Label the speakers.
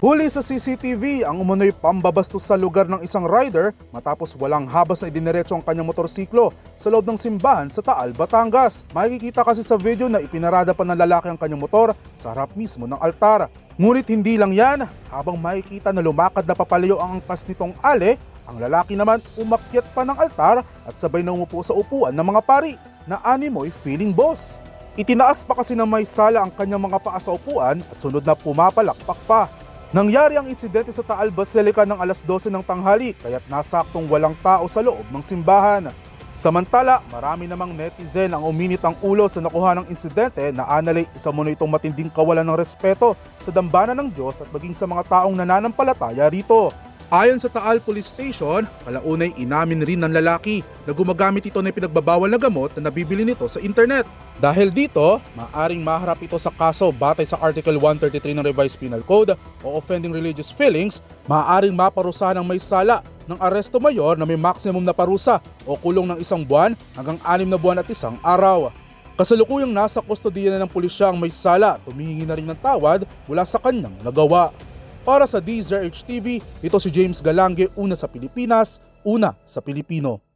Speaker 1: Huli sa CCTV ang umunoy pambabastos sa lugar ng isang rider matapos walang habas na idiniretso ang kanyang motorsiklo sa loob ng simbahan sa Taal, Batangas. Makikita kasi sa video na ipinarada pa ng lalaki ang kanyang motor sa harap mismo ng altar. Ngunit hindi lang yan, habang makikita na lumakad na papalayo ang angkas nitong ale, ang lalaki naman umakyat pa ng altar at sabay na umupo sa upuan ng mga pari na animoy feeling boss. Itinaas pa kasi ng may sala ang kanyang mga paa sa upuan at sunod na pumapalakpak pa. Nangyari ang insidente sa Taal Basilica ng alas 12 ng tanghali kaya't nasaktong walang tao sa loob ng simbahan. Samantala, marami namang netizen ang uminit ang ulo sa nakuha ng insidente na analay isa muna itong matinding kawalan ng respeto sa dambana ng Diyos at maging sa mga taong nananampalataya rito. Ayon sa Taal Police Station, palaunay inamin rin ng lalaki na gumagamit ito ng pinagbabawal na gamot na nabibili nito sa internet. Dahil dito, maaring maharap ito sa kaso batay sa Article 133 ng Revised Penal Code o offending religious feelings, maaring maparusahan ng may sala ng aresto mayor na may maximum na parusa o kulong ng 1 buwan hanggang 6 na buwan at 1 araw. Kasalukuyang nasa kustodiya na ng pulisya ang may sala, tumihingi na rin ng tawad mula sa kanyang nagawa. Para sa DZRH TV, ito si James Galange, una sa Pilipinas, una sa Pilipino.